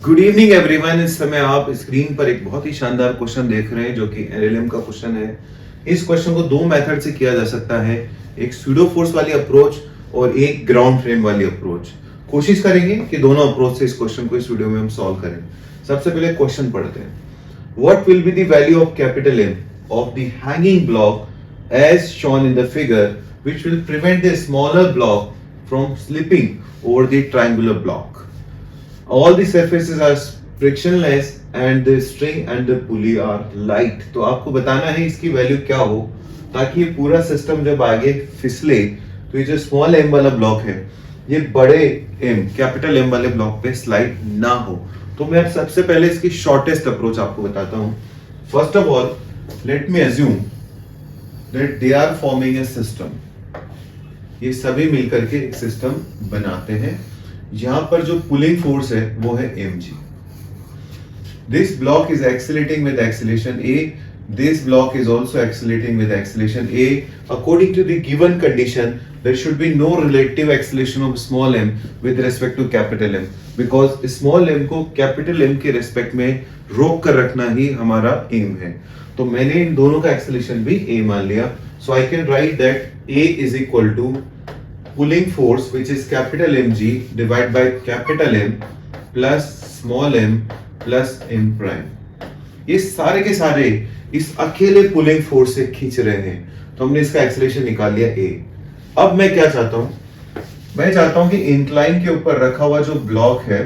Good evening everyone. इस समय आप स्क्रीन पर एक बहुत ही शानदार क्वेश्चन देख रहे हैं जो कि एलएलएम का क्वेश्चन है। इस क्वेश्चन को दो मेथड से किया जा सकता है, एक सूडो फोर्स वाली अप्रोच और एक ग्राउंड फ्रेम वाली अप्रोच। कोशिश करेंगे कि दोनों अप्रोच से इस क्वेश्चन को इस वीडियो में हम सॉल्व करें। सबसे पहले क्वेश्चन पढ़ते हैं। What will be the value of capital M of the hanging block as shown in the figure which will prevent the smaller block from slipping over the triangular block. All the surfaces are frictionless and the string and the pulley are light। तो आपको बताना है इसकी value क्या हो ताकि ये पूरा सिस्टम जब आगे फिसले तो ये जो स्मॉल एम वाला ब्लॉक है ये बड़े एम कैपिटल एम वाले ब्लॉक पे स्लाइड ना हो। तो मैं सबसे पहले इसकी शॉर्टेस्ट अप्रोच आपको बताता हूं। First of all let me assume that they are forming a system. ये सभी मिलकर के एक सिस्टम बनाते हैं। यहां पर जो पुलिंग फोर्स है वो है mg। This block is accelerating with acceleration a, this block is also accelerating with acceleration a। According to the given condition there should be no relative acceleration of small m with respect to capital M, because small m को capital M के respect में रोक कर रखना ही हमारा M है। तो मैंने इन दोनों का एक्सेलरेशन भी a मान लिया। So I can write that a is equal to pulling force which is capital Mg divided by capital M plus small m plus m prime। ये सारे के सारे इस अकेले पुलिंग फोर्स से खींच रहे हैं, तो हमने इसका एक्सेलरेशन निकाल लिया a। अब मैं क्या चाहता हूं, मैं चाहता हूं कि इंक्लाइन के ऊपर रखा हुआ जो ब्लॉक है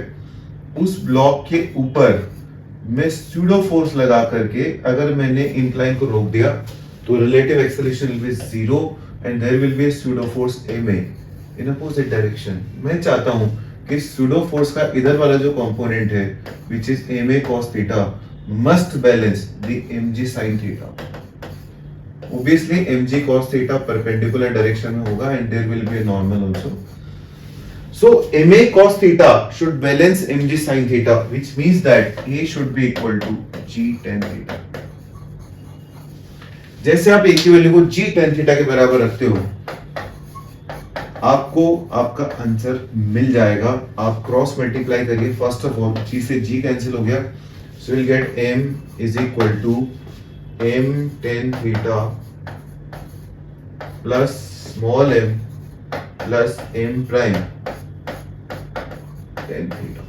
उस ब्लॉक के ऊपर मैं सूडो फोर्स लगा करके अगर मैंने इंक्लाइन को रोक दिया तो relative acceleration will be 0 and there will be a pseudo force ma in opposite direction। मैं चाहता हूं कि pseudo force का इधर वाला जो कंपोनेंट है which is ma cos theta must balance the mg sin theta। obviously mg cos theta perpendicular direction में होगा and there will be a normal also। so ma cos theta should balance mg sin theta, which means that a should be equal to g tan theta। जैसे आप एक की value को जी tan theta के बराबर रखते हो आपको आपका आंसर मिल जाएगा। आप क्रॉस मल्टीप्लाई करिए। फर्स्ट ऑफ ऑल जी से जी कैंसिल हो गया, so will get m is equal to m tan theta plus small m plus m prime tan theta.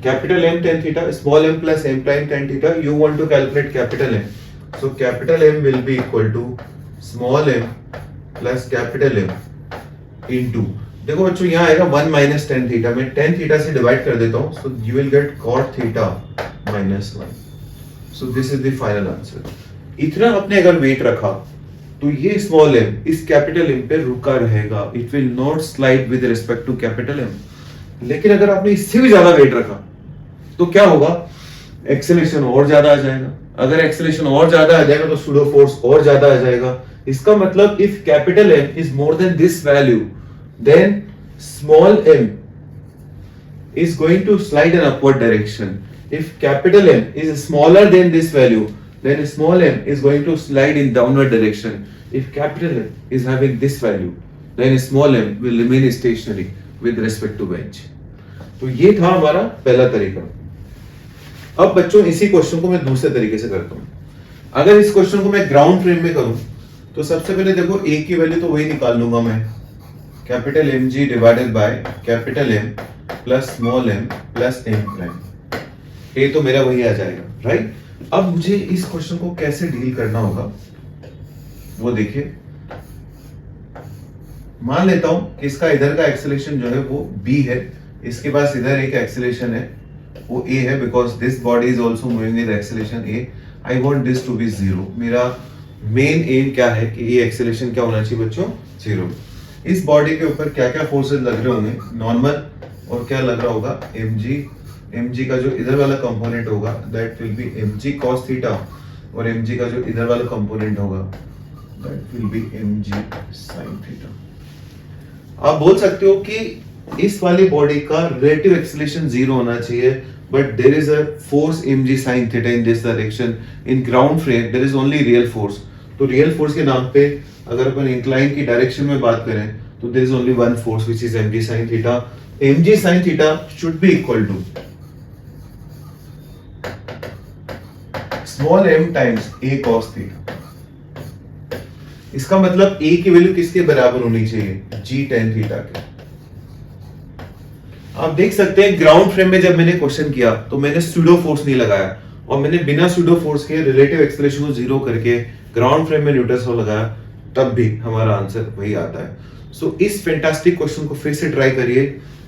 Capital M tan theta, small m plus m prime tan theta। You want to calculate capital M, so capital M will be equal to small m plus capital M into, देखो बच्चों यहाँ आएगा 1 minus tan theta। मैं tan theta से divide कर देता हूँ, so you will get cot theta minus 1। so this is the final answer। इतना आपने अगर वेट रखा तो ये स्मॉल m इस कैपिटल M पे रुका रहेगा, it will not slide with respect to capital M। लेकिन अगर आपने इससे भी ज्यादा वेट रखा तो क्या होगा, एक्सेलरेशन और ज्यादा आ जाएगा। अगर एक्सेलरेशन और ज्यादा आ जाएगा तो सूडो फोर्स और ज्यादा आ जाएगा। इसका मतलब if capital M is more than this value then small m is going to slide in upward direction। if capital M is smaller than this value then small m is going to slide in downward direction। if capital M is having this value then small m will remain stationary with respect to bench। तो ये था हमारा पहला तरीका। अब बच्चों इसी question को मैं दूसरे तरीके से करता हूं। अगर इस क्वेश्चन को मैं ग्राउंड फ्रेम में करूं तो सबसे पहले देखो a की वैल्यू तो वही निकाल लूंगा मैं, capital mg divided by capital M plus small m plus m prime. a तो मेरा वही आ जाएगा, राइट। अब मुझे इस क्वेश्चन को कैसे डील करना होगा वो देखिए। मान लेता हूं कि इसका इधर का एक्सेलरेशन जो है वो b है, इसके पास इधर एक एक्सेलरेशन है वो a है, because this body is also moving with acceleration a। I want this to be 0। मेरा मेन एम क्या है कि ये एक्सेलरेशन क्या होना चाहिए बच्चों, 0। इस बॉडी के ऊपर क्या क्या फोर्सेस लग रहे होंगे, नॉर्मल, और क्या लग रहा होगा mg का जो इधर वाला कंपोनेंट होगा that will be mg cos theta, और mg का जो इधर वाला कंपोनेंट होगा that will be mg sin theta. आप बोल सकते हो कि इस वाली बॉडी का रिलेटिव एक्सेलरेशन 0 होना चाहिए, but there is a force mg sin theta in this direction. In ground frame there is only real force. तो रियल फोर्स के नाम पे अगर अपन इंक्लाइन की डायरेक्शन में बात करें तो there is only one force which is mg sin theta. mg sin theta should be equal to small m times a cos theta। इसका मतलब a की वैल्यू किसके बराबर होनी चाहिए? g tan थीटा के। आप देख सकते हैं ग्राउंड फ्रेम में जब मैंने क्वेश्चन किया तो मैंने स्यूडो फोर्स नहीं लगाया और मैंने बिना स्यूडो फोर्स के रिलेटिव एक्सेलरेशन को जीरो करके ग्राउंड फ्रेम में न्यूटन फोर्स लगाया, तब भी हमारा आंसर वही आता है। सो इस फैंटास्टिक क्वेश्चन को फिर से ट्राई करिए।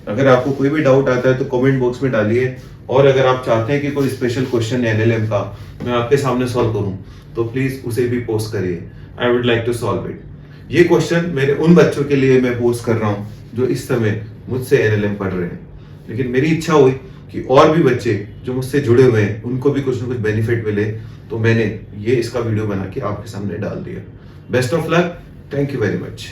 अगर आपको कोई भी डाउट आता है तो कमेंट बॉक्स में डालिए, और अगर आप चाहते हैं कि कोई स्पेशल क्वेश्चन एनएलएम का मैं आपके सामने सॉल्व करूं तो प्लीज उसे भी पोस्ट करिए। I would like to solve it. ये क्वेश्चन मेरे उन बच्चों के लिए मैं पोस्ट कर रहा हूं जो इस समय मुझसे एनएलएम पढ़ रहे हैं, लेकिन मेरी इच्छा हुई कि और भी बच्चे जो मुझसे जुड़े हुए हैं उनको भी कुछ ना कुछ बेनिफिट मिले, तो मैंने ये इसका वीडियो बना के आपके सामने डाल दिया। Best of luck, thank you very much.